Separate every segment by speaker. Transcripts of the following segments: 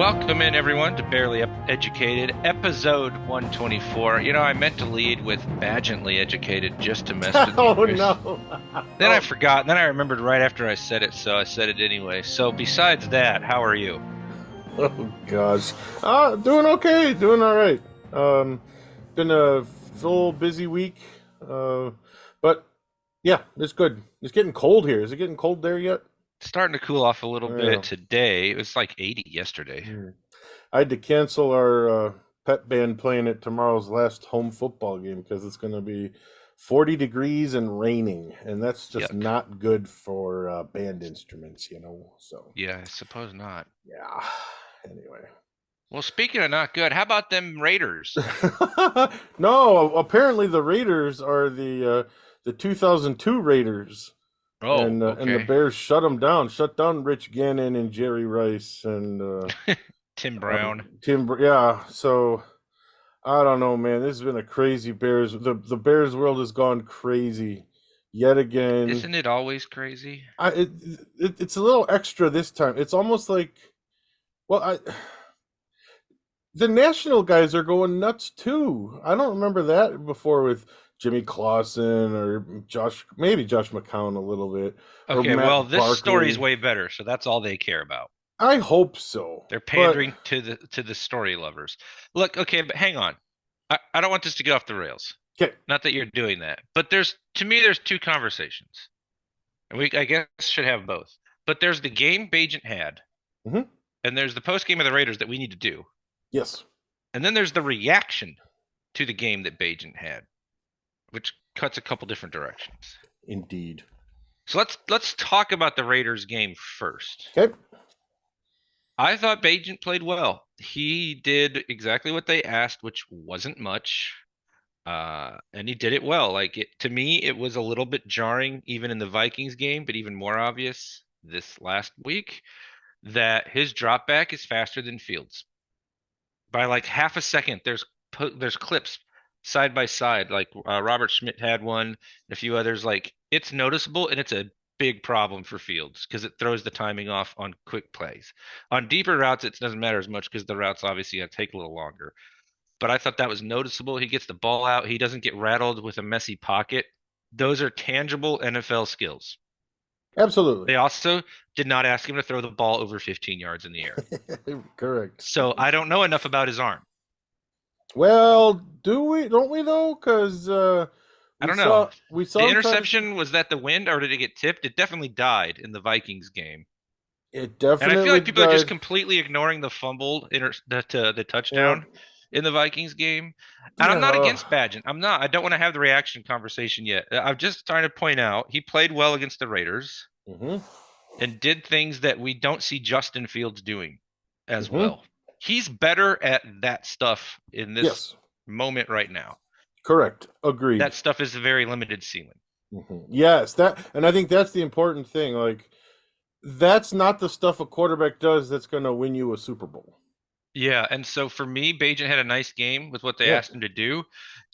Speaker 1: Welcome in, everyone, to Barely Educated, episode 124. You know, I meant to lead with Bagently Educated just to mess with you,
Speaker 2: Oh
Speaker 1: Chris.
Speaker 2: no!
Speaker 1: Then I forgot, and then I remembered right after I said it, so I said it anyway. So besides that, how are you?
Speaker 2: Oh gosh, doing okay, doing all right. Been a full busy week, but yeah, it's good. It's getting cold here. Is it getting cold there yet?
Speaker 1: Starting to cool off a little
Speaker 2: Yeah.
Speaker 1: bit today. It was like 80 yesterday.
Speaker 2: I had to cancel our pep band playing at tomorrow's last home football game because it's going to be 40 degrees and raining, and that's just
Speaker 1: Yuck.
Speaker 2: not good for band instruments, So
Speaker 1: Yeah, I suppose not.
Speaker 2: yeah. Anyway.
Speaker 1: Well, speaking of not good, how about them Raiders?
Speaker 2: No, apparently the Raiders are the 2002 Raiders,
Speaker 1: Oh,
Speaker 2: and the
Speaker 1: okay.
Speaker 2: Bears shut down Rich Gannon and Jerry Rice and
Speaker 1: Tim Brown.
Speaker 2: Yeah, so I don't know, man. This has been a crazy Bears. The Bears world has gone crazy yet again.
Speaker 1: Isn't it always crazy?
Speaker 2: It's a little extra this time. It's almost like, well, the national guys are going nuts too. I don't remember that before with Jimmy Clausen or maybe Josh McCown a little bit, or
Speaker 1: Okay, well,
Speaker 2: Matt
Speaker 1: this story's
Speaker 2: Barkley.
Speaker 1: way better, so that's all they care about.
Speaker 2: I hope so,
Speaker 1: They're
Speaker 2: but
Speaker 1: pandering to the story lovers. Look, okay, but hang on. I don't want this to get off the rails.
Speaker 2: okay.
Speaker 1: Not that you're doing that, but there's two conversations, and we I guess should have both. But there's the game Bagent had,
Speaker 2: Hmm.
Speaker 1: and there's the post game of the Raiders that we need to do,
Speaker 2: Yes,
Speaker 1: and then there's the reaction to the game that Bagent had, which cuts a couple different directions.
Speaker 2: indeed.
Speaker 1: So let's talk about the Raiders game first.
Speaker 2: Okay.
Speaker 1: I thought Bagent played well. He did exactly what they asked, which wasn't much. And he did it well. To me, it was a little bit jarring, even in the Vikings game, but even more obvious this last week, that his drop back is faster than Fields by like half a second. There's clips side by side. Like Robert Schmidt had one, a few others. Like it's noticeable, and it's a big problem for Fields because it throws the timing off on quick plays. On deeper routes, it doesn't matter as much because the routes obviously going to take a little longer. But I thought that was noticeable. He gets the ball out. He doesn't get rattled with a messy pocket. Those are tangible NFL skills.
Speaker 2: Absolutely.
Speaker 1: They also did not ask him to throw the ball over 15 yards in the air.
Speaker 2: Correct.
Speaker 1: So I don't know enough about his arm.
Speaker 2: Well, don't we though? Because
Speaker 1: I don't know.
Speaker 2: we
Speaker 1: The
Speaker 2: saw him
Speaker 1: interception, was that the wind or did it get tipped? It definitely died in the Vikings game.
Speaker 2: It
Speaker 1: And I feel
Speaker 2: definitely
Speaker 1: like people are just
Speaker 2: died.
Speaker 1: completely ignoring the fumble, the touchdown in the Vikings game. And I'm not
Speaker 2: Yeah.
Speaker 1: against Bagent. I'm not. I don't want to have the reaction conversation yet. I'm just trying to point out he played well against the Raiders
Speaker 2: Hmm.
Speaker 1: and did things that we don't see Justin Fields doing as
Speaker 2: Hmm.
Speaker 1: well. He's better at that stuff in this
Speaker 2: Yes.
Speaker 1: moment right now.
Speaker 2: Correct. Agreed.
Speaker 1: That stuff is a very limited ceiling.
Speaker 2: Yes, and I think that's the important thing. Like, that's not the stuff a quarterback does that's going to win you a Super Bowl.
Speaker 1: Yeah, and so for me, Bagent had a nice game with what they
Speaker 2: Yeah.
Speaker 1: asked him to do.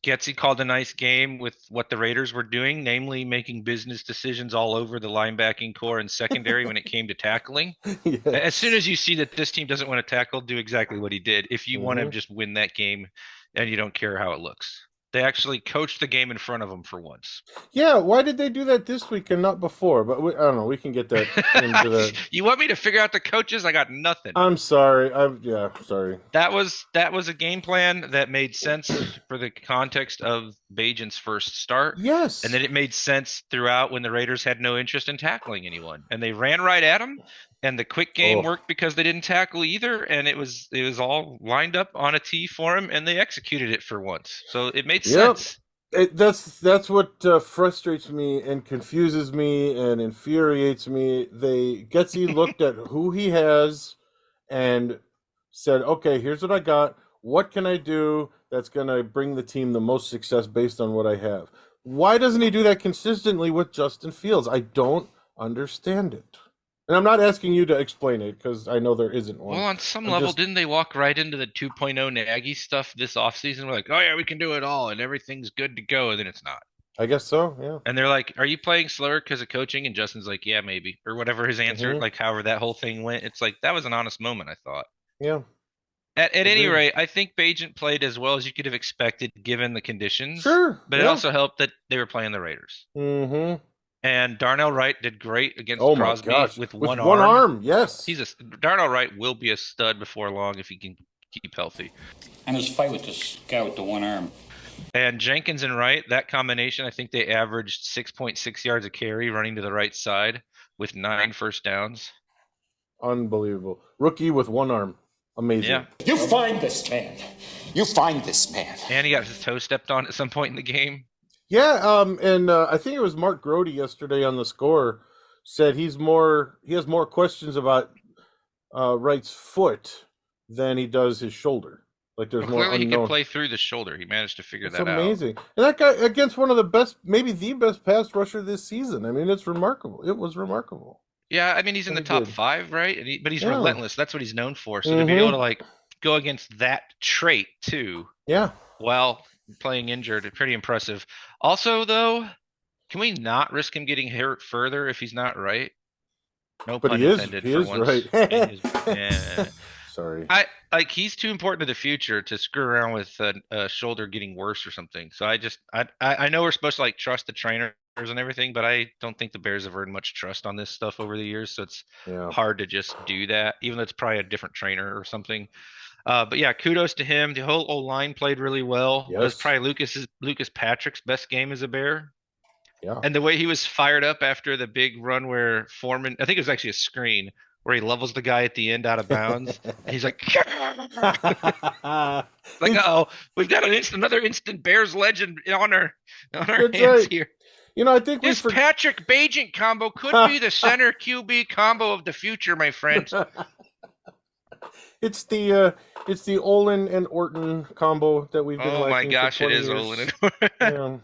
Speaker 1: Getsy called a nice game with what the Raiders were doing, namely making business decisions all over the linebacking core and secondary when it came to tackling.
Speaker 2: Yeah.
Speaker 1: As soon as you see that this team doesn't want to tackle, do exactly what he did. If you want to
Speaker 2: Mhm.
Speaker 1: just win that game and you don't care how it looks. They actually coached the game in front of them for once.
Speaker 2: Yeah, why did they do that this week and not before? But I don't know. We can get that into that.
Speaker 1: You want me to figure out the coaches? I got nothing.
Speaker 2: I'm sorry. Sorry.
Speaker 1: That was a game plan that made sense for the context of Bagent's first start.
Speaker 2: Yes.
Speaker 1: And then it made sense throughout when the Raiders had no interest in tackling anyone. And they ran right at him. And the quick game worked because they didn't tackle either. And it was all lined up on a tee for him, and they executed it for once. So it made sense.
Speaker 2: That's what frustrates me and confuses me and infuriates me. Getsy looked at who he has and said, "Okay, here's what I got. What can I do that's going to bring the team the most success based on what I have?" Why doesn't he do that consistently with Justin Fields? I don't understand it. And I'm not asking you to explain it because I know there isn't one.
Speaker 1: Well, on some level, didn't they walk right into the 2.0 Nagy stuff this offseason? We're like, oh, yeah, we can do it all, and everything's good to go, and then it's not.
Speaker 2: I guess so, yeah.
Speaker 1: And they're like, are you playing slower because of coaching? And Justin's like, yeah, maybe. Or whatever his answer, like however that whole thing went. It's like, that was an honest moment, I thought.
Speaker 2: Yeah,
Speaker 1: At any
Speaker 2: agreed.
Speaker 1: rate, I think Bagent played as well as you could have expected given the conditions,
Speaker 2: Sure.
Speaker 1: but it
Speaker 2: Yeah.
Speaker 1: also helped that they were playing the Raiders.
Speaker 2: Mm-hmm.
Speaker 1: And Darnell Wright did great against
Speaker 2: Oh my
Speaker 1: Crosby
Speaker 2: gosh.
Speaker 1: with
Speaker 2: With
Speaker 1: one
Speaker 2: one
Speaker 1: arm.
Speaker 2: arm, yes.
Speaker 1: Darnell Wright will be a stud before long if he can keep healthy.
Speaker 3: And his fight with this guy with the one arm.
Speaker 1: And Jenkins and Wright, that combination, I think they averaged 6.6 yards a carry running to the right side with 9 first downs.
Speaker 2: Unbelievable. Rookie with one arm.
Speaker 1: Yeah.
Speaker 2: Amazing.
Speaker 4: You find this man. You find this man.
Speaker 1: And he got his toe stepped on at some point in the game.
Speaker 2: Yeah, and I think it was Mark Grody yesterday on the Score said he has more questions about Wright's foot than he does his shoulder. Like there's
Speaker 1: Well,
Speaker 2: more
Speaker 1: clearly he could
Speaker 2: unknown.
Speaker 1: play through the shoulder. He managed to figure
Speaker 2: It's
Speaker 1: that out.
Speaker 2: amazing. And that guy against one of the best, maybe the best pass rusher this season. I mean, it's remarkable. It was remarkable
Speaker 1: Yeah, I mean he's in
Speaker 2: what
Speaker 1: the
Speaker 2: he
Speaker 1: top
Speaker 2: did.
Speaker 1: five, right? But he's
Speaker 2: Yeah.
Speaker 1: relentless. That's what he's known for. So to be able to
Speaker 2: Mm-hmm.
Speaker 1: like go against that trait too,
Speaker 2: Yeah.
Speaker 1: while playing injured, pretty impressive. Also, though, can we not risk him getting hurt further if he's not right? No
Speaker 2: But
Speaker 1: pun
Speaker 2: he is.
Speaker 1: intended
Speaker 2: He
Speaker 1: for
Speaker 2: is
Speaker 1: once.
Speaker 2: right.
Speaker 1: Yeah.
Speaker 2: Sorry.
Speaker 1: I like he's too important to the future to screw around with a shoulder getting worse or something. So I know we're supposed to like trust the trainers and everything, but I don't think the Bears have earned much trust on this stuff over the years. So it's
Speaker 2: Yeah.
Speaker 1: hard to just do that, even though it's probably a different trainer or something. But yeah, kudos to him. The whole O line played really well. It was
Speaker 2: Yes.
Speaker 1: probably Lucas Patrick's best game as a Bear.
Speaker 2: Yeah.
Speaker 1: And the way he was fired up after the big run where Foreman, I think it was actually a screen where he levels the guy at the end out of bounds, and he's like, like,
Speaker 2: It's-
Speaker 1: oh, we've got another instant Bears legend on our
Speaker 2: That's
Speaker 1: hands
Speaker 2: right.
Speaker 1: here.
Speaker 2: You know, I think we
Speaker 1: This Patrick Bagent combo could be the center QB combo of the future, my friend.
Speaker 2: it's the Olin and Orton combo that we've been
Speaker 1: Oh my
Speaker 2: liking for
Speaker 1: gosh, it
Speaker 2: 20
Speaker 1: is
Speaker 2: years.
Speaker 1: Olin.
Speaker 2: Yeah.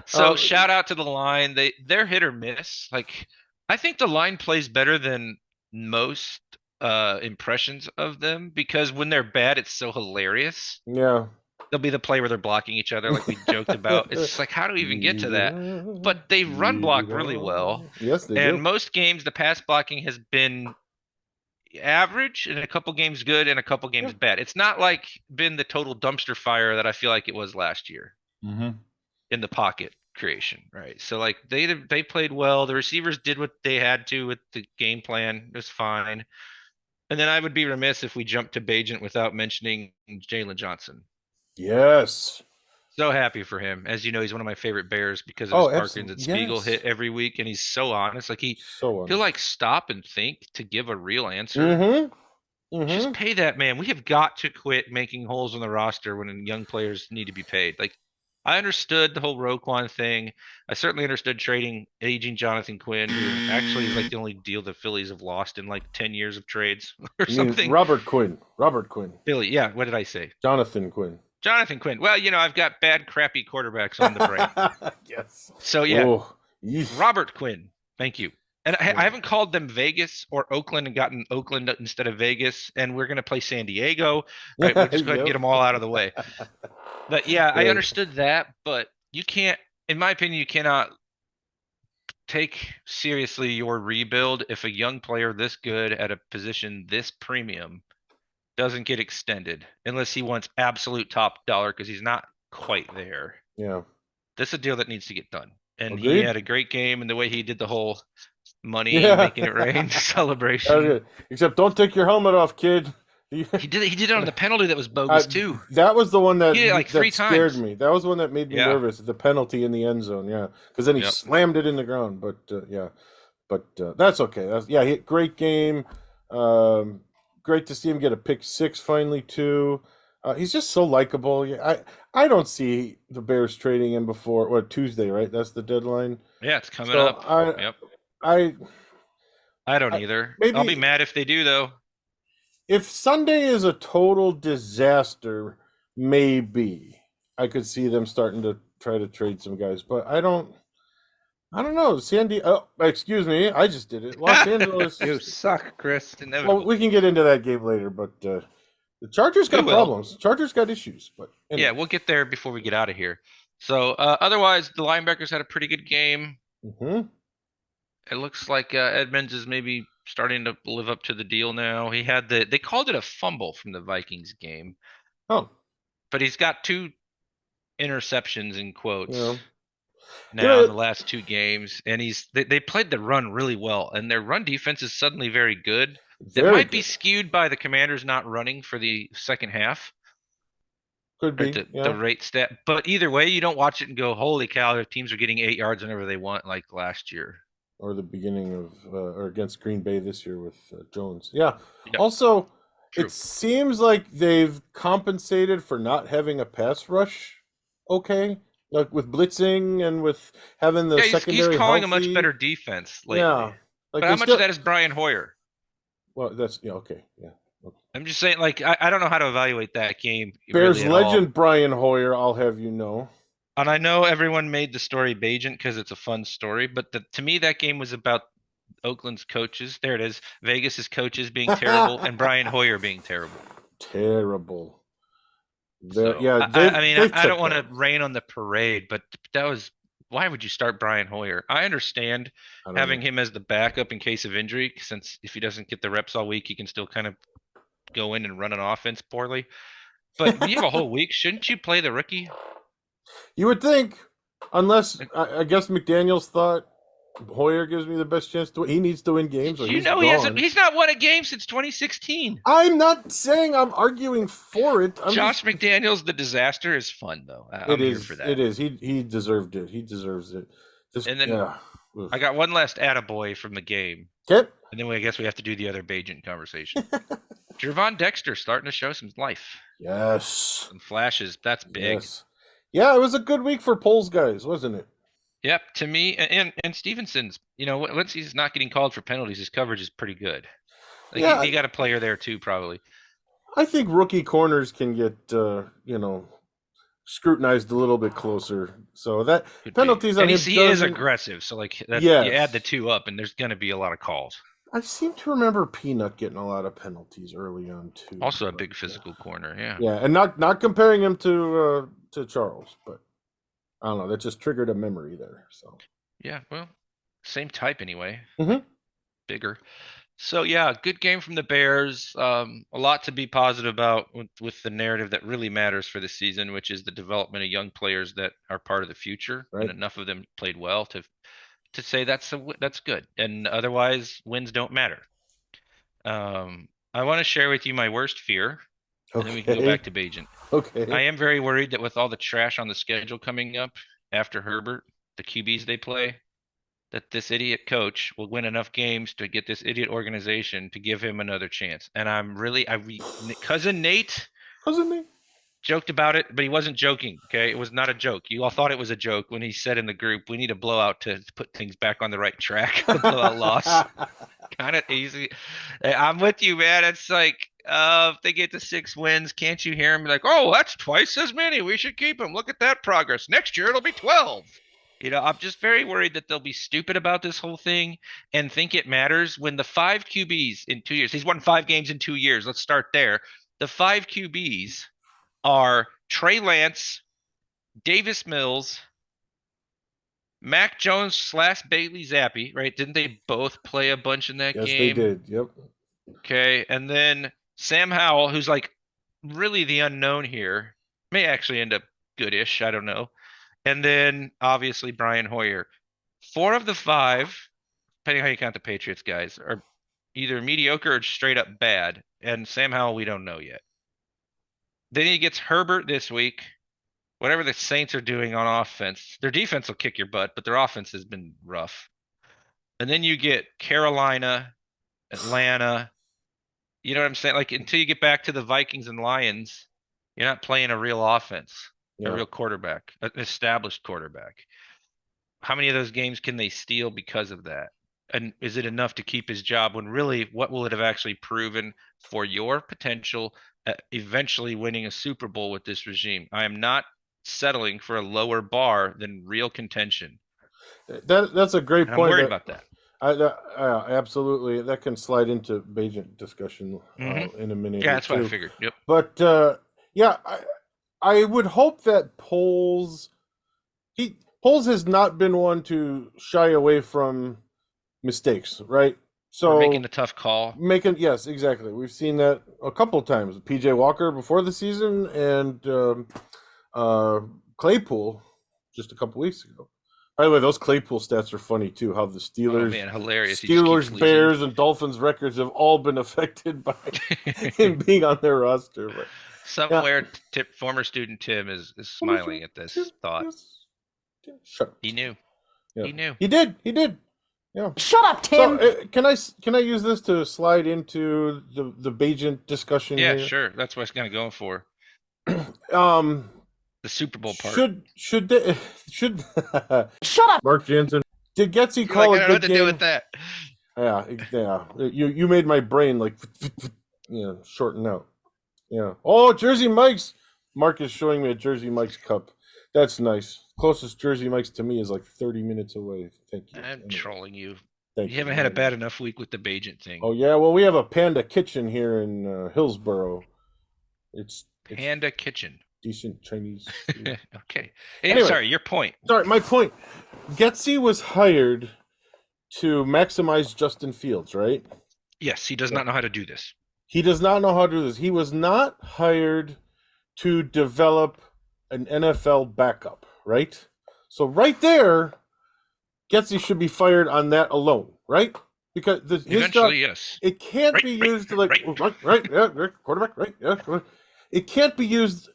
Speaker 1: So shout out to the line. They're hit or miss. Like I think the line plays better than most impressions of them because when they're bad, it's so hilarious.
Speaker 2: Yeah.
Speaker 1: There'll be the play where they're blocking each other, like we joked about. It's just like, how do we even get to that? But they run block really well.
Speaker 2: Yes, they
Speaker 1: And
Speaker 2: do.
Speaker 1: most games, the pass blocking has been average, and a couple games good, and a couple games
Speaker 2: Yeah.
Speaker 1: bad. It's not like been the total dumpster fire that I feel like it was last year
Speaker 3: Mm-hmm.
Speaker 1: in the pocket creation, right? So like they played well. The receivers did what they had to with the game plan. It was fine. And then I would be remiss if we jumped to Bagent without mentioning Jalen Johnson.
Speaker 2: Yes.
Speaker 1: So happy for him. As you know, he's one of my favorite Bears because of
Speaker 2: Oh,
Speaker 1: his Parkins and
Speaker 2: absolutely.
Speaker 1: Spiegel
Speaker 2: Yes.
Speaker 1: hit every week, and he's so honest. Like
Speaker 2: So
Speaker 1: he'll
Speaker 2: honest.
Speaker 1: like stop and think to give a real answer.
Speaker 2: Mm-hmm. Mm-hmm.
Speaker 1: Just pay that man. We have got to quit making holes in the roster when young players need to be paid. Like I understood the whole Roquan thing. I certainly understood trading aging Jonathan Quinn, who actually is like the only deal the Phillies have lost in like 10 years of trades or
Speaker 2: You mean
Speaker 1: something.
Speaker 2: Robert Quinn. Robert Quinn.
Speaker 1: Billy, yeah, what did I say?
Speaker 2: Jonathan Quinn.
Speaker 1: Jonathan Quinn. Well, I've got bad, crappy quarterbacks on the brain.
Speaker 2: Yes.
Speaker 1: So yeah,
Speaker 2: Oh, yeesh.
Speaker 1: Robert Quinn. Thank you. And
Speaker 2: Yeah.
Speaker 1: I haven't called them Vegas or Oakland and gotten Oakland instead of Vegas. And we're going to play San Diego. Right. We'll just go ahead and
Speaker 2: Yep.
Speaker 1: get them all out of the way. But yeah, I
Speaker 2: Yes.
Speaker 1: understood that. But you can't, in my opinion, you cannot take seriously your rebuild if a young player this good at a position this premium doesn't get extended unless he wants absolute top dollar because he's not quite there.
Speaker 2: Yeah.
Speaker 1: This is a deal that needs to get done. And he
Speaker 2: Agreed.
Speaker 1: had a great game, and the way he did the whole money
Speaker 2: Yeah.
Speaker 1: and making it rain
Speaker 2: That was
Speaker 1: celebration.
Speaker 2: good. Except don't take your helmet off, kid.
Speaker 1: He did it on the penalty that was bogus too.
Speaker 2: That was the one that,
Speaker 1: He did it like
Speaker 2: that
Speaker 1: 3
Speaker 2: scared
Speaker 1: times.
Speaker 2: me. That was the one that made me
Speaker 1: Yeah.
Speaker 2: nervous. The penalty in the end zone, yeah, because then he
Speaker 1: Yep.
Speaker 2: slammed it in the ground. But yeah, but that's okay. Great game. Great to see him get a pick six finally too. He's just so likable. Yeah, I don't see the Bears trading him before Tuesday, right? That's the deadline.
Speaker 1: Yeah, it's coming
Speaker 2: So
Speaker 1: up. Yep.
Speaker 2: I
Speaker 1: I don't
Speaker 2: I-
Speaker 1: either.
Speaker 2: maybe-
Speaker 1: I'll be mad if they do though.
Speaker 2: if Sunday is a total disaster, maybe I could see them starting to try to trade some guys, but I don't know. Excuse me, I just did it. Los Angeles.
Speaker 1: You suck, Chris.
Speaker 2: Well,
Speaker 1: Inevitable.
Speaker 2: we can get into that game later, but the Chargers got
Speaker 1: We will.
Speaker 2: problems. Chargers got issues, but anyway.
Speaker 1: Yeah, we'll get there before we get out of here. So otherwise, the linebackers had a pretty good game.
Speaker 2: Mhm.
Speaker 1: It looks like Edmonds is maybe starting to live up to the deal now. They called it a fumble from the Vikings game,
Speaker 2: Oh,
Speaker 1: but he's got two interceptions in
Speaker 2: you
Speaker 1: quotes
Speaker 2: know, you
Speaker 1: now in
Speaker 2: know,
Speaker 1: the last two games, and they played the run really well, and their run defense is suddenly very good. That
Speaker 2: very
Speaker 1: might be
Speaker 2: good.
Speaker 1: skewed by the Commanders not running for the second half,
Speaker 2: Could
Speaker 1: right?
Speaker 2: be,
Speaker 1: The
Speaker 2: yeah,
Speaker 1: rate stat, but either way, you don't watch it and go, "Holy cow!" Their teams are getting 8 yards whenever they want, like last year.
Speaker 2: or the beginning of or against Green Bay this year with Jones. Yeah.
Speaker 1: Yep,
Speaker 2: Also, it
Speaker 1: true.
Speaker 2: seems like they've compensated for not having a pass rush. Okay, like with blitzing and with having the
Speaker 1: Yeah, he's
Speaker 2: secondary
Speaker 1: calling a much
Speaker 2: healthy.
Speaker 1: better defense lately.
Speaker 2: Yeah, like
Speaker 1: But
Speaker 2: they
Speaker 1: how much of
Speaker 2: still.
Speaker 1: that is Brian Hoyer?
Speaker 2: Well, that's yeah. Okay, yeah. Okay.
Speaker 1: I'm just saying, like, I don't know how to evaluate that game
Speaker 2: Bears
Speaker 1: really at all.
Speaker 2: legend Brian Hoyer, I'll have you know.
Speaker 1: And I know everyone made the story Bagent because it's a fun story, but to me, that game was about Oakland's coaches. There it is. Vegas's coaches being terrible and Brian Hoyer being terrible.
Speaker 2: Terrible. There,
Speaker 1: So
Speaker 2: yeah,
Speaker 1: I mean,
Speaker 2: they've
Speaker 1: I don't
Speaker 2: checked
Speaker 1: want
Speaker 2: out.
Speaker 1: to rain on the parade, but that was why would you start Brian Hoyer? I understand
Speaker 2: I don't
Speaker 1: having
Speaker 2: know.
Speaker 1: him as the backup in case of injury, since if he doesn't get the reps all week, he can still kind of go in and run an offense poorly. But when you have a whole week, shouldn't you play the rookie?
Speaker 2: You would think, unless I guess McDaniel's thought Hoyer gives me the best chance to. He needs to win games, or
Speaker 1: Did you
Speaker 2: he's
Speaker 1: know
Speaker 2: gone.
Speaker 1: he's not won a game since 2016.
Speaker 2: I'm not saying I'm arguing for it. I'm just.
Speaker 1: Josh McDaniels, the disaster is fun though.
Speaker 2: It
Speaker 1: I'm here for
Speaker 2: is. It
Speaker 1: that.
Speaker 2: is. He deserved it. He deserves it. Just
Speaker 1: And then
Speaker 2: yeah.
Speaker 1: I got one last attaboy from the game.
Speaker 2: Okay.
Speaker 1: And then I guess we have to do the other Bagent conversation. Jervon Dexter starting to show some life,
Speaker 2: Yes.
Speaker 1: some flashes. That's big.
Speaker 2: Yes. Yeah, it was a good week for polls guys, wasn't it?
Speaker 1: Yep, to me and Stevenson's, once he's not getting called for penalties, his coverage is pretty good. Like
Speaker 2: Yeah,
Speaker 1: he got a player there too, probably.
Speaker 2: I think rookie corners can get scrutinized a little bit closer. So that
Speaker 1: Could be.
Speaker 2: penalties on
Speaker 1: And
Speaker 2: him
Speaker 1: he is
Speaker 2: doesn't.
Speaker 1: aggressive, so like that you add the
Speaker 2: Yes,
Speaker 1: two up and there's gonna be a lot of calls.
Speaker 2: I seem to remember Peanut getting a lot of penalties early on too.
Speaker 1: Also a
Speaker 2: But,
Speaker 1: big physical corner, yeah.
Speaker 2: yeah, and not comparing him to Charles, but I don't know. That just triggered a memory there. So.
Speaker 1: Yeah, well, same type anyway.
Speaker 2: Mm-hmm.
Speaker 1: Bigger. So yeah, good game from the Bears. A lot to be positive about with the narrative that really matters for the season, which is the development of young players that are part of the future, and
Speaker 2: Right.
Speaker 1: enough of them played well to say that's good. And otherwise, wins don't matter. I want to share with you my worst fear, and then we can go
Speaker 2: Okay.
Speaker 1: back to Bagent. I
Speaker 2: Okay.
Speaker 1: am very worried that with all the trash on the schedule coming up after Herbert, the QBs they play, that this idiot coach will win enough games to get this idiot organization to give him another chance. And cousin Nate
Speaker 2: Wasn't he?
Speaker 1: joked about it, but he wasn't joking. Okay, it was not a joke. You all thought it was a joke when he said in the group, "We need a blowout to put things back on the right track." The blowout loss, kind of easy. I'm with you, man. It's like, if they get to 6 wins, can't you hear him be like, "Oh, that's twice as many. We should keep him. Look at that progress. Next year it'll be 12." I'm just very worried that they'll be stupid about this whole thing and think it matters when the five QBs in 2 years, he's won 5 games in 2 years. Let's start there. The five QBs are Trey Lance, Davis Mills, Mac Jones / Bailey Zappi, right? Didn't they both play a bunch in that
Speaker 2: Yes, they
Speaker 1: game?
Speaker 2: did. Yep.
Speaker 1: Okay. And then Sam Howell, who's like really the unknown here, may actually end up goodish. I don't know. And then obviously Brian Hoyer. 4 of the 5, depending how you count the Patriots guys, are either mediocre or straight up bad. And Sam Howell, we don't know yet. Then he gets Herbert this week. Whatever the Saints are doing on offense, their defense will kick your butt, but their offense has been rough. And then you get Carolina, Atlanta. You know what I'm saying? Like until you get back to the Vikings and Lions, you're not playing a real offense, a
Speaker 2: Yeah.
Speaker 1: real quarterback, an established quarterback. How many of those games can they steal because of that? And is it enough to keep his job when really what will it have actually proven for your potential at eventually winning a Super Bowl with this regime? I am not settling for a lower bar than real contention.
Speaker 2: That's a great
Speaker 1: And I'm
Speaker 2: point.
Speaker 1: worried
Speaker 2: That
Speaker 1: about that.
Speaker 2: absolutely that can slide into Bagent discussion in a minute
Speaker 1: Yeah,
Speaker 2: or
Speaker 1: that's what I
Speaker 2: two.
Speaker 1: figured. Yep.
Speaker 2: But yeah, I would hope that Poles has not been one to shy away from mistakes, right?
Speaker 1: Or making
Speaker 2: So
Speaker 1: the tough call.
Speaker 2: yes, exactly. We've seen that a couple times. PJ Walker before the season and Claypool just a couple weeks ago. By the way, those Claypool stats are funny too. How the
Speaker 1: Oh man, hilarious. He just keeps
Speaker 2: Steelers,
Speaker 1: losing.
Speaker 2: Bears, and Dolphins records have all been affected by him being on their roster. But yeah,
Speaker 1: Somewhere, former student Tim is smiling at this thought.
Speaker 2: Shut up.
Speaker 1: He knew.
Speaker 2: Yeah.
Speaker 1: He knew.
Speaker 2: He did. He did. Yeah.
Speaker 5: Shut up, Tim.
Speaker 2: So can I use this to slide into the Bagent discussion
Speaker 1: Yeah,
Speaker 2: here?
Speaker 1: sure. That's what I was kind of going for.
Speaker 2: Um,
Speaker 1: The Super Bowl part.
Speaker 2: Should
Speaker 5: Shut up.
Speaker 2: Mark Jansen, did Getsy
Speaker 1: You're
Speaker 2: call
Speaker 1: like, I
Speaker 2: a
Speaker 1: don't know what
Speaker 2: good
Speaker 1: to do
Speaker 2: game?
Speaker 1: with that.
Speaker 2: Yeah. You made my brain like shorten out. Yeah. Oh, Jersey Mike's. Mark is showing me a Jersey Mike's cup. That's nice. Closest Jersey Mike's to me is like 30 minutes away. Thank you.
Speaker 1: I'm trolling you.
Speaker 2: Thank
Speaker 1: You haven't had a bad enough week with the Bagent thing.
Speaker 2: Oh yeah, well we have a Panda Kitchen here in Hillsboro. It's
Speaker 1: Panda Kitchen.
Speaker 2: decent Chinese food.
Speaker 1: Okay.
Speaker 2: Anyway.
Speaker 1: Sorry, your point.
Speaker 2: Sorry, my point. Getsy was hired to maximize Justin Fields, right?
Speaker 1: Yes, he does not know how to do this.
Speaker 2: He does not know how to do this. He was not hired to develop an NFL backup, right? So right there, Getsy should be fired on that alone, right? Because his
Speaker 1: Eventually,
Speaker 2: job,
Speaker 1: yes.
Speaker 2: it can't be used to quarterback, right, yeah. It can't be used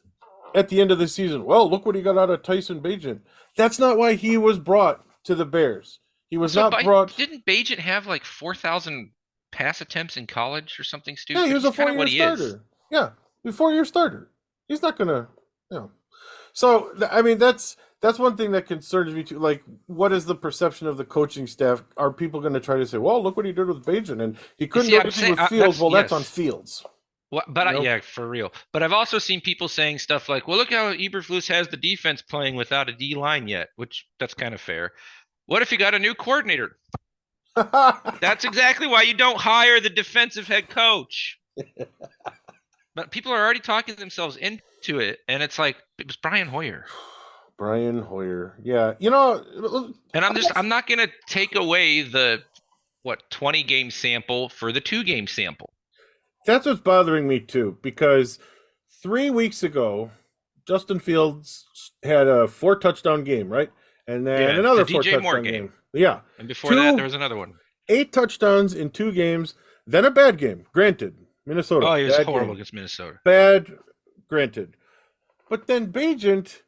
Speaker 2: at the end of the season. Well, look what he got out of Tyson Bagent. That's not why he was brought to the Bears. He was not brought.
Speaker 1: Didn't Bagent have like 4,000 pass attempts in college or something stupid?
Speaker 2: Yeah, he was a
Speaker 1: kind of
Speaker 2: 4-year starter. Yeah, a 4-year starter. He's not gonna, So I mean, that's one thing that concerns me too. Like, what is the perception of the coaching staff? Are people going to try to say, "Well, look what he did with Bagent, and he couldn't do anything with Fields"? That's on Fields.
Speaker 1: Yeah, for real. But I've also seen people saying stuff like, "Well, look how Eberflus has the defense playing without a D line yet," which that's kind of fair. What if you got a new coordinator? That's exactly why you don't hire the defensive head coach. But people are already talking themselves into it, and it's like it was Brian Hoyer.
Speaker 2: Brian Hoyer, yeah,
Speaker 1: And I'm not gonna take away the 20 game sample for the 2 game sample.
Speaker 2: That's what's bothering me too, because 3 weeks ago, Justin Fields had a 4 touchdown game, right? And then another 4 touchdown game. Yeah.
Speaker 1: And before that, there was another one.
Speaker 2: 8 touchdowns in 2 games, then a bad game. Granted, Minnesota.
Speaker 1: Oh, he was horrible against Minnesota.
Speaker 2: Bad, granted. But then Bagent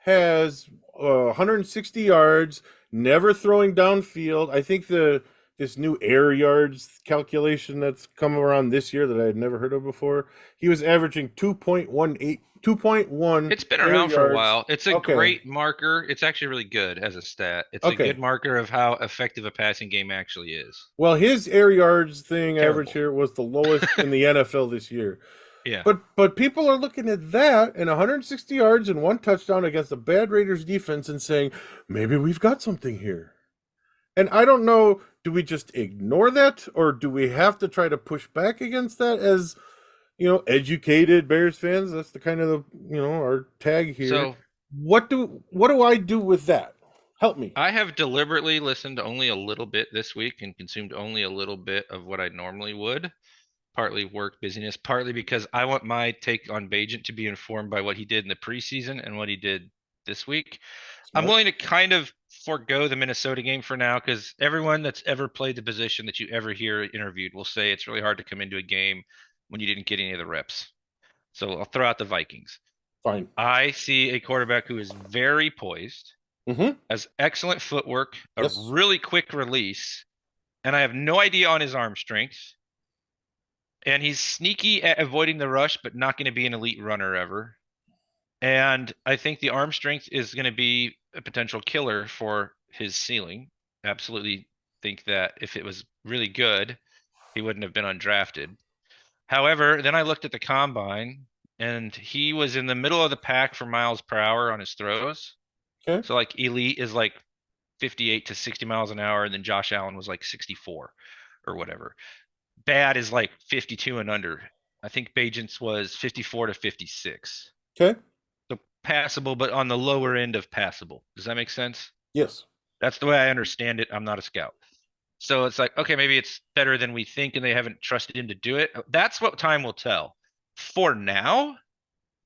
Speaker 2: has 160 yards, never throwing downfield. I think this new air yards calculation that's come around this year that I had never heard of before, he was averaging 2.1.
Speaker 1: It's been around for a while. It's a great marker. It's actually really good as a stat. It's a good marker of how effective a passing game actually is.
Speaker 2: Well, his air yards average here was the lowest in the NFL this year.
Speaker 1: Yeah.
Speaker 2: But people are looking at that and 160 yards and 1 touchdown against a bad Raiders defense and saying, maybe we've got something here. And I don't know, do we just ignore that, or do we have to try to push back against that as, educated Bears fans? That's the kind of our tag here.
Speaker 1: So
Speaker 2: what do I do with that? Help me.
Speaker 1: I have deliberately listened only a little bit this week and consumed only a little bit of what I normally would. Partly work busyness, partly because I want my take on Bagent to be informed by what he did in the preseason and what he did this week. Smart. I'm willing to kind of forego the Minnesota game for now, because everyone that's ever played the position that you ever hear interviewed will say it's really hard to come into a game when you didn't get any of the reps. So I'll throw out the Vikings.
Speaker 2: Fine.
Speaker 1: I see a quarterback who is very poised, has excellent footwork, a really quick release, and I have no idea on his arm strength. And he's sneaky at avoiding the rush, but not going to be an elite runner ever. And I think the arm strength is going to be a potential killer for his ceiling. Absolutely think that if it was really good, he wouldn't have been undrafted. However, then I looked at the combine, and he was in the middle of the pack for miles per hour on his throws.
Speaker 2: Okay.
Speaker 1: So like elite is like 58 to 60 miles an hour, and then Josh Allen was like 64 or whatever. Bad is like 52 and under. I think Bagent's was 54 to 56.
Speaker 2: Okay.
Speaker 1: So passable, but on the lower end of passable. Does that make sense?
Speaker 2: Yes.
Speaker 1: That's the way I understand it. I'm not a scout. So it's like, okay, maybe it's better than we think, and they haven't trusted him to do it. That's what time will tell. For now,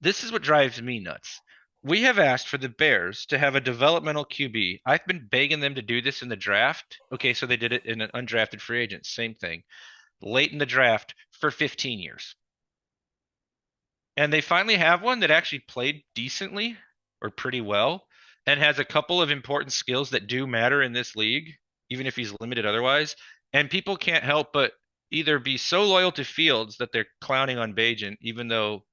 Speaker 1: this is what drives me nuts. We have asked for the Bears to have a developmental QB. I've been begging them to do this in the draft. Okay, so they did it in an undrafted free agent. Same thing. Late in the draft for 15 years. And they finally have one that actually played decently or pretty well and has a couple of important skills that do matter in this league, even if he's limited otherwise. And people can't help but either be so loyal to Fields that they're clowning on Bagent, even though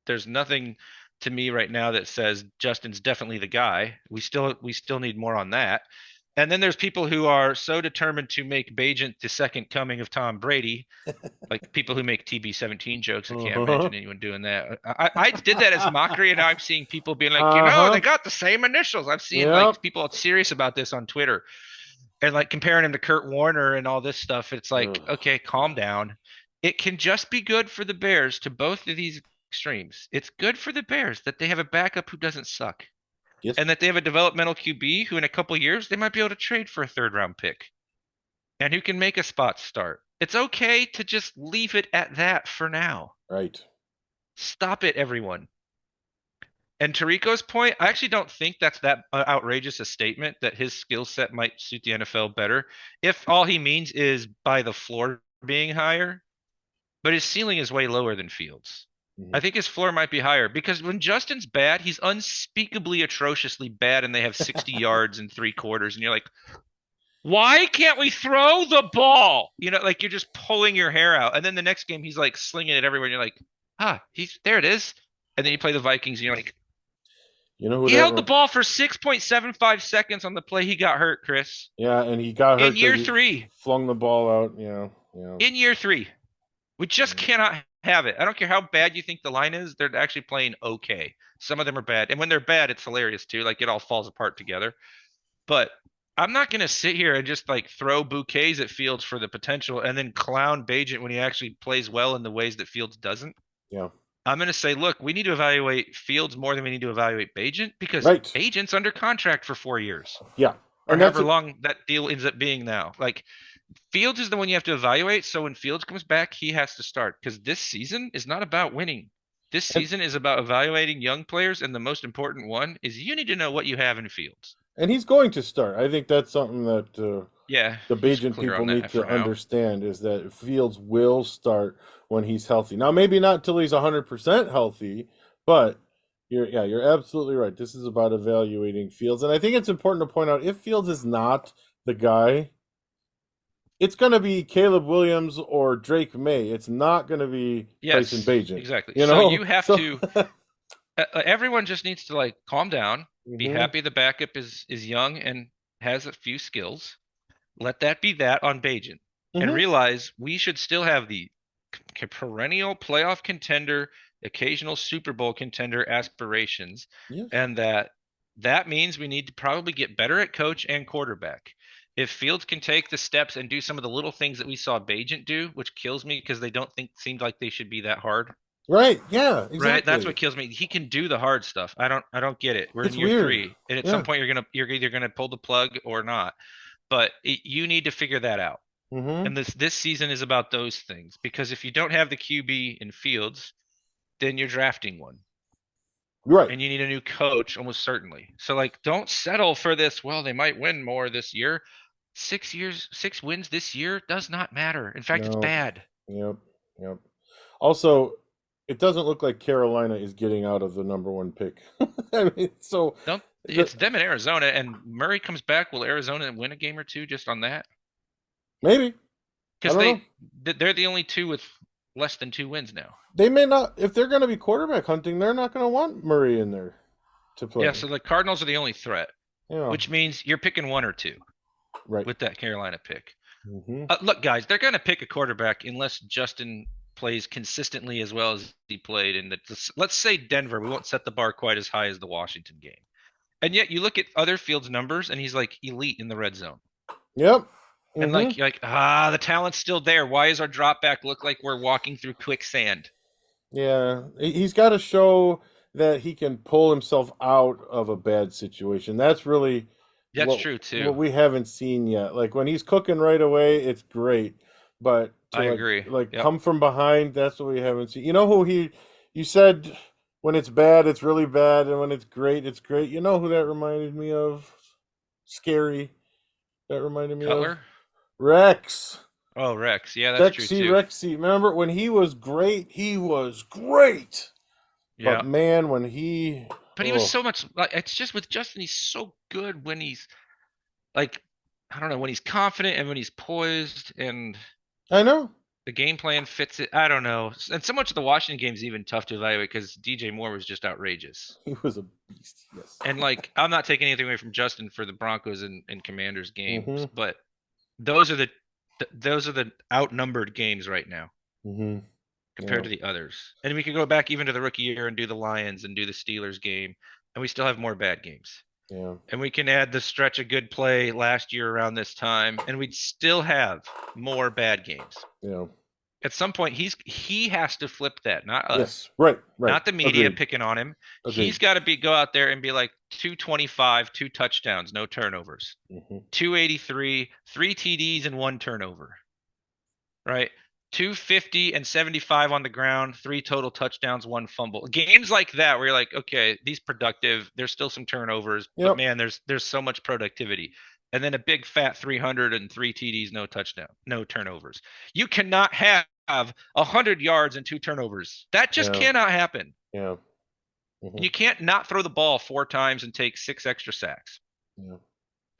Speaker 1: there's nothing to me right now that says Justin's definitely the guy. We still need more on that. And then there's people who are so determined to make Bagent the second coming of Tom Brady, like people who make TB17 jokes. I can't
Speaker 2: Uh-huh.
Speaker 1: imagine anyone doing that. I did that as mockery, and now I'm seeing people being like,
Speaker 2: Uh-huh.
Speaker 1: they got the same initials. I'm seeing
Speaker 2: Yep.
Speaker 1: like people serious about this on Twitter and like comparing him to Kurt Warner and all this stuff. It's like,
Speaker 2: Ugh.
Speaker 1: okay, calm down. It can just be good for the Bears to both of these extremes. It's good for the Bears that they have a backup who doesn't suck
Speaker 2: Yes.
Speaker 1: and that they have a developmental QB who in a couple years they might be able to trade for a third round pick and who can make a spot start. It's okay to just leave it at that for now.
Speaker 2: Right.
Speaker 1: Stop it, everyone. And Tarico's point, I actually don't think that's that outrageous a statement that his skill set might suit the NFL better. If all he means is by the floor being higher, but his ceiling is way lower than Fields.
Speaker 2: Mhm.
Speaker 1: I think his floor might be higher because when Justin's bad, he's unspeakably atrociously bad and they have 60 yards in 3 quarters. And you're like, why can't we throw the ball? Like you're just pulling your hair out. And then the next game, he's like slinging it everywhere. And you're like, there it is. And then you play the Vikings and you're like,
Speaker 2: You know who
Speaker 1: he
Speaker 2: that
Speaker 1: held the
Speaker 2: one?
Speaker 1: ball for 6.75 seconds on the play he got hurt, Chris.
Speaker 2: Yeah, and he got hurt
Speaker 1: In year
Speaker 2: because he
Speaker 1: three.
Speaker 2: flung the ball out. Yeah, yeah.
Speaker 1: In year three. We just cannot have it. I don't care how bad you think the line is, they're actually playing okay. Some of them are bad. And when they're bad, it's hilarious too. Like it all falls apart together. But I'm not gonna sit here and just like throw bouquets at Fields for the potential and then clown Bagent when he actually plays well in the ways that Fields doesn't.
Speaker 2: Yeah.
Speaker 1: I'm going to say, look, we need to evaluate Fields more than we need to evaluate Bagent because
Speaker 2: Right.
Speaker 1: Bagent's under contract for 4 years
Speaker 2: Yeah.
Speaker 1: or
Speaker 2: And that's
Speaker 1: however long that deal ends up being now. Like Fields is the one you have to evaluate. So when Fields comes back, he has to start because this season is not about winning. This season is about evaluating young players. And the most important one is you need to know what you have in Fields.
Speaker 2: and he's going to start. I think that's something that
Speaker 1: Yeah,
Speaker 2: the
Speaker 1: he's
Speaker 2: Bajan
Speaker 1: clear
Speaker 2: people
Speaker 1: on
Speaker 2: need
Speaker 1: that
Speaker 2: to
Speaker 1: for now.
Speaker 2: understand is that Fields will start when he's healthy. Now, maybe not until he's 100% healthy, but you're absolutely right. This is about evaluating Fields, and I think it's important to point out if Fields is not the guy, it's going to be Caleb Williams or Drake May. It's not going to be Tyson
Speaker 1: Yes,
Speaker 2: Bagent.
Speaker 1: exactly.
Speaker 2: You
Speaker 1: So
Speaker 2: know,
Speaker 1: you have to. Everyone just needs to like calm down, be
Speaker 2: Mhm.
Speaker 1: happy the backup is young and has a few skills. Let that be that on Bajan, and
Speaker 2: Mhm.
Speaker 1: realize we should still have the perennial playoff contender, occasional Super Bowl contender aspirations,
Speaker 2: Yes.
Speaker 1: and that means we need to probably get better at coach and quarterback. If Fields can take the steps and do some of the little things that we saw Bagent do, which kills me because they don't think seemed like they should be that hard.
Speaker 2: Right. Yeah.
Speaker 1: Right, that's
Speaker 2: Exactly.
Speaker 1: what kills me. He can do the hard stuff. I don't get it. We're in
Speaker 2: It's
Speaker 1: year
Speaker 2: weird.
Speaker 1: 3, and at
Speaker 2: Yeah.
Speaker 1: some point you're either gonna pull the plug or not. But you need to figure that out.
Speaker 2: Mm-hmm.
Speaker 1: And this season is about those things because if you don't have the QB in Fields, then you're drafting one,
Speaker 2: Right.
Speaker 1: and you need a new coach almost certainly. So like, don't settle for this. Well, they might win more this year. 6 wins this year does not matter. In fact, it's
Speaker 2: No.
Speaker 1: bad.
Speaker 2: Yep. Yep. Also, it doesn't look like Carolina is getting out of the number 1 pick. I mean, so
Speaker 1: Don't. It's them in Arizona, and Murray comes back. Will Arizona win a game or two just on that?
Speaker 2: maybe
Speaker 1: Because
Speaker 2: I don't
Speaker 1: they're the only two with less than 2 wins now.
Speaker 2: they may not. If they're going to be quarterback hunting, they're not going to want Murray in there to play.
Speaker 1: Yeah, so the Cardinals are the only threat,
Speaker 2: You know,
Speaker 1: which means you're picking 1 or 2
Speaker 2: right.
Speaker 1: with that Carolina pick.
Speaker 2: Mm-hmm.
Speaker 1: Look, guys, they're going to pick a quarterback unless Justin plays consistently as well as he played in let's say Denver. We won't set the bar quite as high as the Washington game. And yet you look at other Fields numbers and he's like elite in the red zone.
Speaker 2: Yep.
Speaker 1: And
Speaker 2: Mhm.
Speaker 1: like you're like, the talent's still there. Why is our drop back look like we're walking through quicksand?
Speaker 2: Yeah, he's got to show that he can pull himself out of a bad situation. That's really
Speaker 1: That's true
Speaker 2: what
Speaker 1: too.
Speaker 2: we haven't seen yet. Like when he's cooking right away, it's great. But to
Speaker 1: I agree.
Speaker 2: like
Speaker 1: Yep.
Speaker 2: come from behind, that's what we haven't seen. You know who you said when it's bad, it's really bad, and when it's great, it's great. You know who that reminded me of? Scary. That reminded me of
Speaker 1: Cutler.
Speaker 2: Rex.
Speaker 1: Oh, Rex. Yeah, that's true
Speaker 2: Rexy,
Speaker 1: too.
Speaker 2: Rexy. Remember when he was great? He was great. But
Speaker 1: Yeah.
Speaker 2: man, when he
Speaker 1: But he was
Speaker 2: oh,
Speaker 1: so much like it's just with Justin, he's so good when he's like I don't know, when he's confident and when he's poised and
Speaker 2: I know.
Speaker 1: the game plan fits it. I don't know. And so much of the Washington game is even tough to evaluate because DJ Moore was just outrageous.
Speaker 2: He was a beast. Yes.
Speaker 1: And like I'm not taking anything away from Justin for the Broncos and Commanders games,
Speaker 2: Mm-hmm.
Speaker 1: but those are the outnumbered games right now
Speaker 2: Mm-hmm.
Speaker 1: compared
Speaker 2: Yeah.
Speaker 1: to the others. And we could go back even to the rookie year and do the Lions and do the Steelers game, and we still have more bad games.
Speaker 2: Yeah.
Speaker 1: And we can add the stretch of good play last year around this time, and we'd still have more bad games.
Speaker 2: Yeah.
Speaker 1: At some point, he has to flip that, not us,
Speaker 2: Yes. Right. Right.
Speaker 1: not the media
Speaker 2: Agreed.
Speaker 1: picking on him.
Speaker 2: Agreed.
Speaker 1: He's got to go out there and be like 225, 2 touchdowns, no turnovers,
Speaker 2: Mm-hmm.
Speaker 1: 283, 3 TDs and 1 turnover, right? 250 and 75 on the ground, 3 total touchdowns, 1 fumble. Games like that where you're like, okay, these productive. There's still some turnovers, but
Speaker 2: Yep.
Speaker 1: man, there's so much productivity. And then a big fat 303 TDs, no touchdown, no turnovers. You cannot have 100 yards and 2 turnovers. That just
Speaker 2: Yeah.
Speaker 1: cannot happen.
Speaker 2: Yeah. Mm-hmm.
Speaker 1: You can't not throw the ball 4 times and take 6 extra sacks.
Speaker 2: Yeah.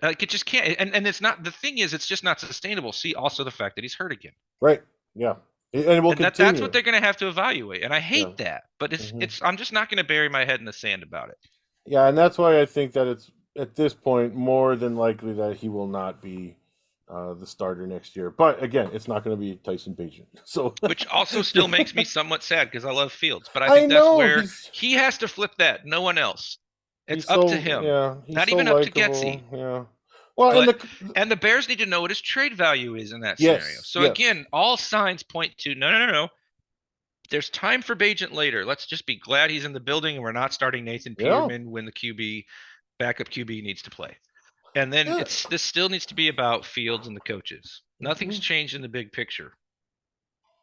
Speaker 1: Like it just can't. And it's not. The thing is, it's just not sustainable. See, also the fact that he's hurt again.
Speaker 2: Right. Yeah. And it will
Speaker 1: And
Speaker 2: continue.
Speaker 1: that's what they're going to have to evaluate. And I hate that, but
Speaker 2: Mhm.
Speaker 1: I'm just not going to bury my head in the sand about it.
Speaker 2: Yeah, and that's why I think that it's at this point more than likely that he will not be the starter next year. But again, it's not going to be Tyson Bagent. So
Speaker 1: Which also still makes me somewhat sad because I love Fields, but I
Speaker 2: I
Speaker 1: think that's
Speaker 2: know,
Speaker 1: where he has to flip that. No one else. It's up to him.
Speaker 2: Yeah, he's
Speaker 1: Not
Speaker 2: so
Speaker 1: even up to
Speaker 2: likable.
Speaker 1: Getsy.
Speaker 2: Yeah. Well,
Speaker 1: And the Bears need to know what his trade value is in that
Speaker 2: Yes,
Speaker 1: scenario. So
Speaker 2: yes.
Speaker 1: again, all signs point to no. There's time for Bagent later. Let's just be glad he's in the building and we're not starting Nathan
Speaker 2: Yeah.
Speaker 1: Peterman when the backup QB needs to play. And then
Speaker 2: Yeah.
Speaker 1: this still needs to be about Fields and the coaches. Nothing's
Speaker 2: Mhm.
Speaker 1: changed in the big picture.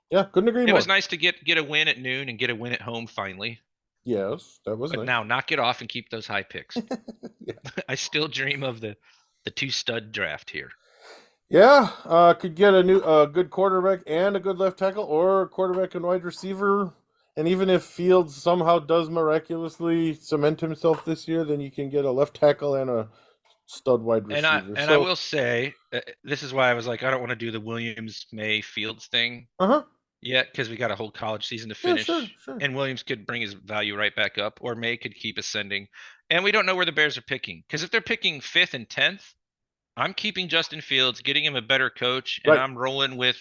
Speaker 2: Yeah, couldn't agree
Speaker 1: It
Speaker 2: more.
Speaker 1: was nice to get a win at noon and get a win at home finally.
Speaker 2: Yes, that was
Speaker 1: But
Speaker 2: nice.
Speaker 1: now knock it off and keep those high picks.
Speaker 2: Yeah.
Speaker 1: I still dream of the 2 stud draft here.
Speaker 2: Yeah, could get a good quarterback and a good left tackle, or a quarterback and wide receiver. And even if Fields somehow does miraculously cement himself this year, then you can get a left tackle and a stud wide receiver.
Speaker 1: And I will say, this is why I was like, I don't want to do the Williams May Fields thing
Speaker 2: Uh-huh.
Speaker 1: yet because we got a whole college season to
Speaker 2: Yeah,
Speaker 1: finish.
Speaker 2: sure.
Speaker 1: And Williams could bring his value right back up, or May could keep ascending. And we don't know where the Bears are picking because if they're picking 5th and 10th, I'm keeping Justin Fields, getting him a better coach, and
Speaker 2: Right.
Speaker 1: I'm rolling with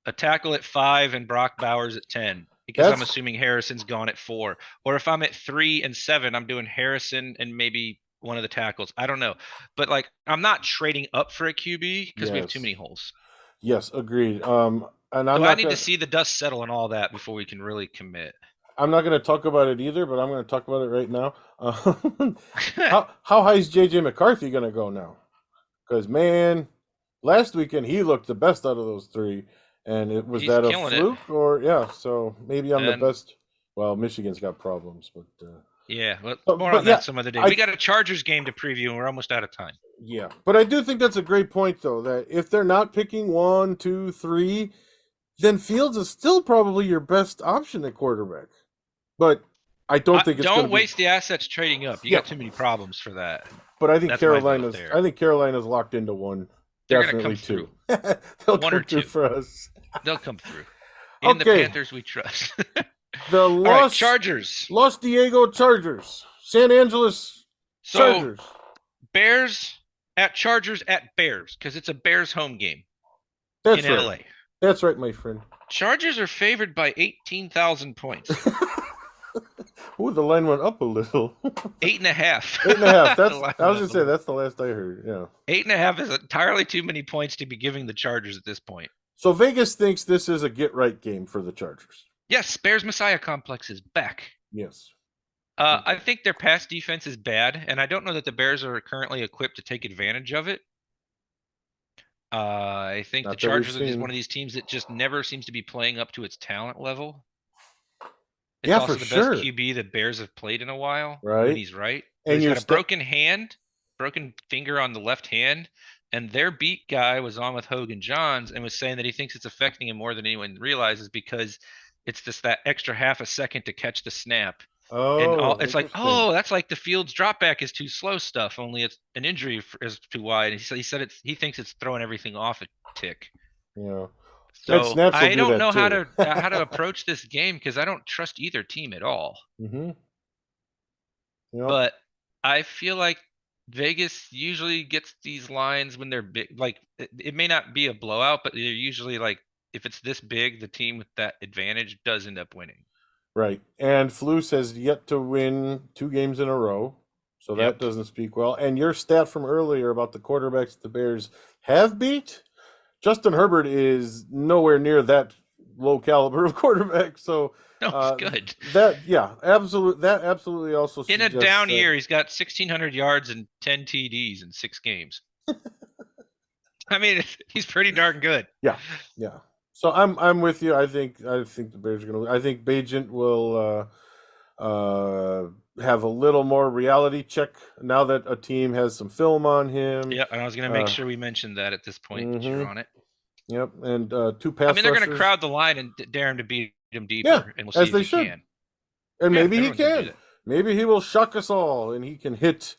Speaker 1: a tackle at 5 and Brock Bowers at 10 because I'm
Speaker 2: That's-
Speaker 1: assuming Harrison's gone at 4. Or if I'm at 3 and 7, I'm doing Harrison and maybe one of the tackles. I don't know. But like I'm not trading up for a QB because we have too
Speaker 2: Yes.
Speaker 1: many holes.
Speaker 2: Yes, agreed. And I'm
Speaker 1: So I
Speaker 2: not
Speaker 1: need
Speaker 2: gonna,
Speaker 1: to see the dust settle and all that before we can really commit.
Speaker 2: I'm not going to talk about it either, but I'm going to talk about it right now. How high is JJ McCarthy going to go now? Because man, last weekend he looked the best out of those 3, and was
Speaker 1: He's
Speaker 2: that a
Speaker 1: killing it.
Speaker 2: fluke or yeah? So maybe I'm
Speaker 1: And-
Speaker 2: the best. Well, Michigan's got problems, but
Speaker 1: Yeah, more
Speaker 2: but
Speaker 1: on
Speaker 2: yeah,
Speaker 1: that some other day.
Speaker 2: I-
Speaker 1: We got a Chargers game to preview and we're almost out of time.
Speaker 2: yeah. But I do think that's a great point, though. That if they're not picking 1, 2, 3, then Fields is still probably your best option at quarterback. But I don't think it's going to
Speaker 1: Don't waste the assets trading up. You
Speaker 2: Yeah.
Speaker 1: got too many problems for that.
Speaker 2: But I think
Speaker 1: That's my vote
Speaker 2: Carolina's.
Speaker 1: there.
Speaker 2: I think Carolina's locked into 1.
Speaker 1: They're gonna
Speaker 2: Definitely
Speaker 1: come
Speaker 2: 2. They'll
Speaker 1: 1 or
Speaker 2: come through
Speaker 1: 2.
Speaker 2: for us.
Speaker 1: They'll come through. In the
Speaker 2: Okay.
Speaker 1: Panthers we trust.
Speaker 2: The
Speaker 1: All right,
Speaker 2: Los
Speaker 1: Chargers.
Speaker 2: Los Diego Chargers, San Angeles
Speaker 1: So
Speaker 2: Chargers.
Speaker 1: Bears at Chargers at Bears because it's a Bears home game
Speaker 2: That's
Speaker 1: in
Speaker 2: right.
Speaker 1: LA.
Speaker 2: That's right, my friend.
Speaker 1: Chargers are favored by 18,000 points.
Speaker 2: Ooh, the line went up a little.
Speaker 1: 8.5.
Speaker 2: 8.5. That's.
Speaker 1: The line
Speaker 2: I was
Speaker 1: went
Speaker 2: gonna
Speaker 1: up.
Speaker 2: say that's the last I heard. Yeah.
Speaker 1: 8.5 is entirely too many points to be giving the Chargers at this point.
Speaker 2: So Vegas thinks this is a get right game for the Chargers.
Speaker 1: Yes, Bears Messiah complex is back.
Speaker 2: Yes.
Speaker 1: I think their pass defense is bad, and I don't know that the Bears are currently equipped to take advantage of it. I think the
Speaker 2: Not that we've
Speaker 1: Chargers are just
Speaker 2: seen.
Speaker 1: one of these teams that just never seems to be playing up to its talent level. It's
Speaker 2: Yeah, for
Speaker 1: also the best
Speaker 2: sure.
Speaker 1: QB the Bears have played in a while when
Speaker 2: Right.
Speaker 1: he's right. But
Speaker 2: And
Speaker 1: he's
Speaker 2: your
Speaker 1: got a broken hand, broken finger on the left hand, and their beat guy was on with Hogan Johns and was saying that he thinks it's affecting him more than anyone realizes because it's just that extra half a second to catch the snap. And all
Speaker 2: Oh,
Speaker 1: it's like,
Speaker 2: interesting.
Speaker 1: oh, that's like the field's drop back is too slow stuff. Only it's an injury is too wide. And he said he thinks it's throwing everything off a tick.
Speaker 2: Yeah. And
Speaker 1: So
Speaker 2: snaps will
Speaker 1: I
Speaker 2: do
Speaker 1: don't
Speaker 2: that
Speaker 1: know
Speaker 2: too.
Speaker 1: how to approach this game because I don't trust either team at all.
Speaker 2: Mm-hmm. Yep.
Speaker 1: But I feel like Vegas usually gets these lines when they're big. Like it may not be a blowout, but they're usually like if it's this big, the team with that advantage does end up winning.
Speaker 2: Right. And Flus has yet to win 2 games in a row. So that
Speaker 1: Yep.
Speaker 2: doesn't speak well. And your stat from earlier about the quarterbacks the Bears have beat, Justin Herbert is nowhere near that low caliber of quarterback. So
Speaker 1: No, it's good.
Speaker 2: that absolutely also
Speaker 1: In a
Speaker 2: suggests
Speaker 1: down
Speaker 2: that,
Speaker 1: year, he's got 1,600 yards and 10 TDs in 6 games. I mean, he's pretty darn good.
Speaker 2: Yeah. So I'm with you. I think the Bears are going to. I think Bagent will have a little more reality check now that a team has some film on him.
Speaker 1: Yeah, and I was going to make sure we mentioned that at this point that you're on it.
Speaker 2: Yep, and 2
Speaker 1: I
Speaker 2: pass
Speaker 1: mean, they're going to
Speaker 2: rushers.
Speaker 1: crowd the line and dare him to beat him deeper,
Speaker 2: Yeah,
Speaker 1: and we'll see
Speaker 2: as
Speaker 1: if
Speaker 2: they
Speaker 1: he
Speaker 2: should.
Speaker 1: can.
Speaker 2: And
Speaker 1: Yeah,
Speaker 2: maybe he
Speaker 1: everyone's gonna do
Speaker 2: can.
Speaker 1: that.
Speaker 2: Maybe he will shock us all, and he can hit.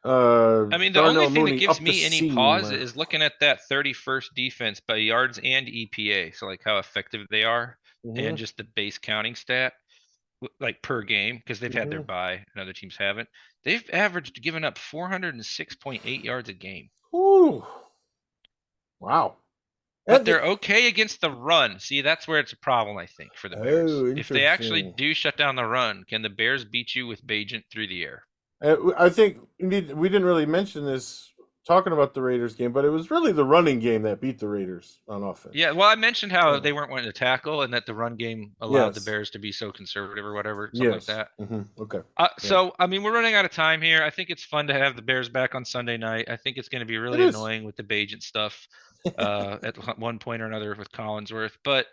Speaker 1: I mean, the only
Speaker 2: Darnell
Speaker 1: thing that
Speaker 2: Mooney
Speaker 1: gives
Speaker 2: up the
Speaker 1: me any
Speaker 2: seam.
Speaker 1: pause is looking at that 31st defense by yards and EPA. So like how effective they are, and just the base counting stat, like per game, because they've had their bye and other teams haven't. They've averaged giving up 406.8 yards a game.
Speaker 2: Ooh. Wow.
Speaker 1: But they're okay against the run. See, that's where it's a problem, I think, for the Bears.
Speaker 2: Oh,
Speaker 1: If they actually
Speaker 2: interesting.
Speaker 1: do shut down the run, can the Bears beat you with Bagent through the air?
Speaker 2: I think we didn't really mention this talking about the Raiders game, but it was really the running game that beat the Raiders on offense.
Speaker 1: Yeah, well, I mentioned how they weren't wanting to tackle and that the run game allowed the
Speaker 2: Yes.
Speaker 1: Bears to be so conservative or whatever, something like that.
Speaker 2: Okay.
Speaker 1: So, I mean, we're running out of time here. I think it's fun to have the Bears back on Sunday night. I think it's going to be really
Speaker 2: It is.
Speaker 1: annoying with the Bagent stuff at one point or another with Collinsworth, but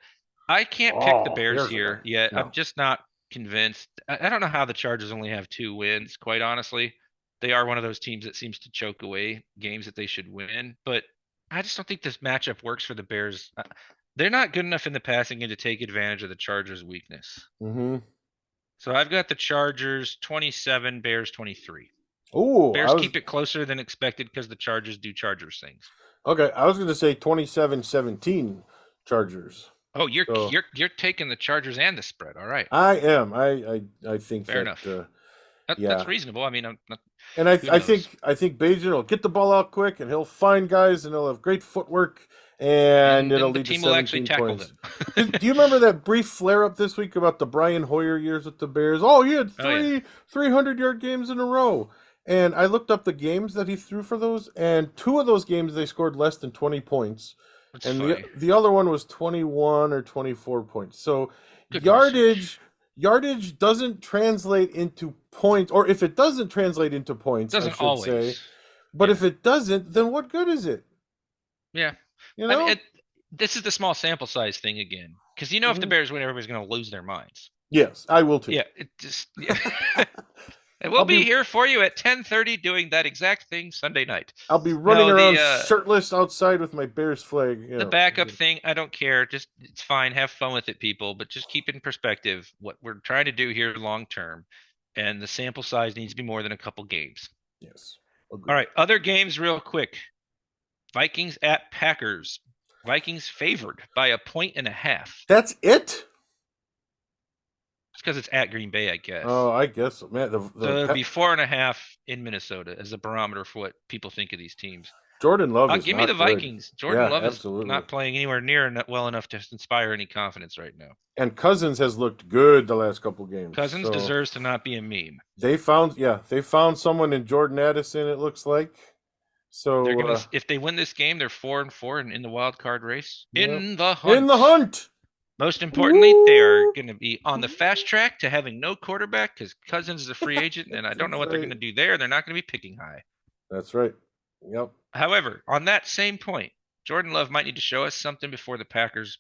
Speaker 1: I can't pick the Bears here yet.
Speaker 2: No.
Speaker 1: I'm just not convinced. I don't know how the Chargers only have 2 wins, quite honestly. They are one of those teams that seems to choke away games that they should win, but I just don't think this matchup works for the Bears. They're not good enough in the passing game to take advantage of the Chargers' weakness. So I've got the Chargers 27, Bears 23.
Speaker 2: Oh,
Speaker 1: Bears keep it closer than expected because the Chargers do Chargers things.
Speaker 2: Okay, I was going to say 27-17 Chargers.
Speaker 1: Oh, you're taking the Chargers and the spread. All right.
Speaker 2: I am. I think
Speaker 1: fair enough.
Speaker 2: Yeah,
Speaker 1: that's reasonable. I mean, I'm not.
Speaker 2: And I think Bagent will get the ball out quick, and he'll find guys, and he'll have great footwork, and it'll lead to 17
Speaker 1: will actually tackle
Speaker 2: points.
Speaker 1: them.
Speaker 2: Do you remember that brief flare up this week about the Brian Hoyer years with the Bears? Oh, he had 300-yard games in a row. And I looked up the games that he threw for those, and 2 of those games they scored less than 20 points.
Speaker 1: That's
Speaker 2: and
Speaker 1: funny.
Speaker 2: the other one was 21 or 24 points. So
Speaker 1: Good
Speaker 2: yardage doesn't translate into points, or if it doesn't translate into points,
Speaker 1: doesn't
Speaker 2: I should
Speaker 1: always.
Speaker 2: say. But if it doesn't, then what good is it?
Speaker 1: Yeah.
Speaker 2: You know?
Speaker 1: I mean, this is the small sample size thing again. Because if the Bears win, everybody's going to lose their minds.
Speaker 2: Yes, I will too.
Speaker 1: Yeah, it just. Yeah. And we'll be here for you at 10:30 doing that exact thing Sunday night.
Speaker 2: I'll be running around shirtless outside with my Bears flag.
Speaker 1: The backup thing, I don't care. Just it's fine. Have fun with it, people. But just keep it in perspective what we're trying to do here long term, and the sample size needs to be more than a couple games.
Speaker 2: Yes.
Speaker 1: Agreed. All right, other games real quick. Vikings at Packers. Vikings favored by 1.5.
Speaker 2: That's it?
Speaker 1: It's because it's at Green Bay, I guess.
Speaker 2: Oh, I guess so. Man,
Speaker 1: so it'll be 4.5 in Minnesota as a barometer for what people think of these teams.
Speaker 2: Jordan Love is
Speaker 1: give
Speaker 2: not
Speaker 1: me the
Speaker 2: good.
Speaker 1: Vikings. Jordan Love
Speaker 2: absolutely.
Speaker 1: is not playing anywhere near well enough to inspire any confidence right now.
Speaker 2: And Cousins has looked good the last couple games.
Speaker 1: Cousins deserves to not be a meme.
Speaker 2: They found someone in Jordan Addison, it looks like. So
Speaker 1: they're gonna, if they win this game, they're 4-4 and in the wild card race.
Speaker 2: Yep.
Speaker 1: In the hunt.
Speaker 2: In the hunt.
Speaker 1: Most importantly, they're going to be on the fast track to having no quarterback because Cousins is a free agent, and I don't know what they're going to do there. They're not going to be picking high.
Speaker 2: That's right. Yep.
Speaker 1: However, on that same point, Jordan Love might need to show us something before the Packers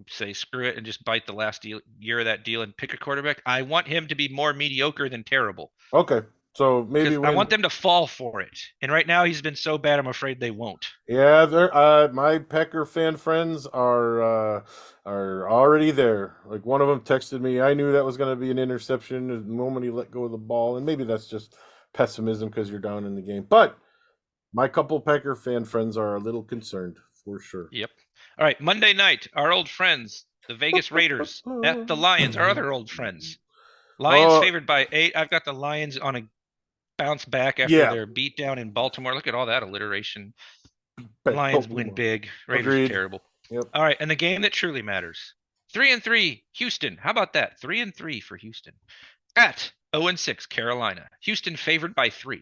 Speaker 1: say screw it and just bite the last year of that deal and pick a quarterback. I want him to be more mediocre than terrible.
Speaker 2: Okay. So maybe
Speaker 1: I want them to fall for it. And right now he's been so bad, I'm afraid they won't.
Speaker 2: Yeah, my Packer fan friends are already there. Like one of them texted me, I knew that was going to be an interception the moment he let go of the ball, and maybe that's just pessimism because you're down in the game. But my couple Packer fan friends are a little concerned for sure.
Speaker 1: Yep. All right, Monday night, our old friends, the Vegas Raiders at the Lions, our other old friends. Lions favored by 8. I've got the Lions on a bounce back after their beatdown in Baltimore. Look at all that alliteration. Lions win big. Raiders are terrible.
Speaker 2: Yep.
Speaker 1: All right, and the game that truly matters. 3-3, Houston. How about that? 3-3 for Houston. At 0-6, Carolina. Houston favored by 3.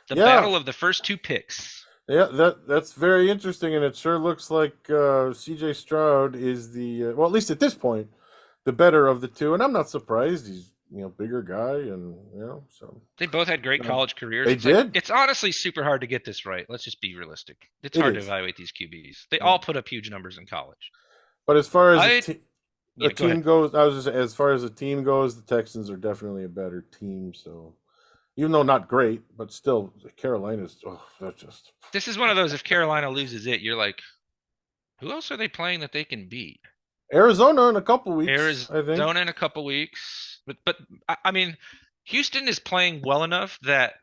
Speaker 1: The battle of the first 2 picks.
Speaker 2: Yeah, that's very interesting, and it sure looks like C.J. Stroud is well, at least at this point, the better of the two, and I'm not surprised. He's bigger guy, and so
Speaker 1: they both had great college careers.
Speaker 2: They did.
Speaker 1: It's honestly super hard to get this right. Let's just be realistic. It's hard to evaluate these QBs. They all put up huge numbers in college.
Speaker 2: But as far as a team goes, I was just as far as a team goes, the Texans are definitely a better team. So. Even though not great, but still, Carolina's. That's just.
Speaker 1: This is one of those. If Carolina loses it, you're like, who else are they playing that they can beat?
Speaker 2: Arizona in a couple weeks.
Speaker 1: Arizona in a couple weeks. But I mean, Houston is playing well enough that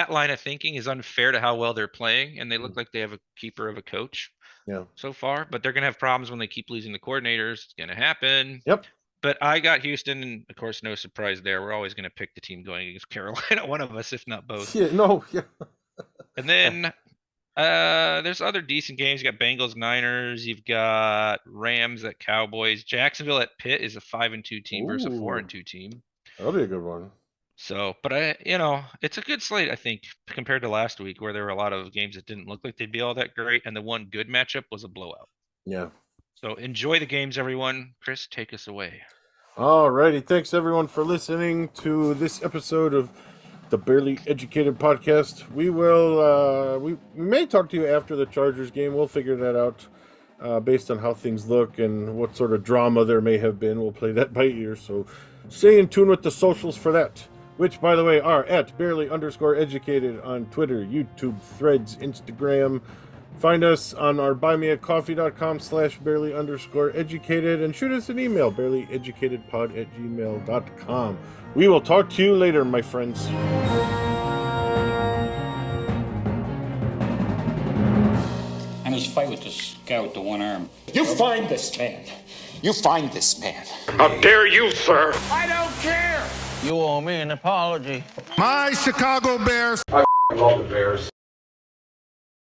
Speaker 1: line of thinking is unfair to how well they're playing, and they look like they have a keeper of a coach.
Speaker 2: Yeah.
Speaker 1: So far, but they're gonna have problems when they keep losing the coordinators. It's gonna happen.
Speaker 2: Yep.
Speaker 1: But I got Houston, and of course, no surprise there. We're always going to pick the team going against Carolina, one of us, if not both.
Speaker 2: Yeah, no, yeah.
Speaker 1: And then there's other decent games. You got Bengals, Niners. You've got Rams at Cowboys. Jacksonville at Pitt is a 5-2 team versus a 4-2 team.
Speaker 2: That'll be a good one.
Speaker 1: So, but it's a good slate, I think, compared to last week where there were a lot of games that didn't look like they'd be all that great, and the one good matchup was a blowout.
Speaker 2: Yeah.
Speaker 1: So enjoy the games, everyone. Chris, take us away.
Speaker 2: All righty. Thanks, everyone, for listening to this episode of the Barely Educated Podcast. We will, we may talk to you after the Chargers game. We'll figure that out based on how things look and what sort of drama there may have been. We'll play that by ear. So stay in tune with the socials for that, which, by the way, are at barely_educated on Twitter, YouTube, Threads, Instagram. Find us on our buymeacoffee.com/barely_educated and shoot us an email, bearlyeducatedpod@gmail.com. We will talk to you later, my friends.
Speaker 3: And his fight with this guy with the one arm.
Speaker 4: You find this man. You find this man.
Speaker 6: How dare you, sir?
Speaker 4: I don't care.
Speaker 7: You owe me an apology.
Speaker 6: My Chicago Bears. I love the Bears.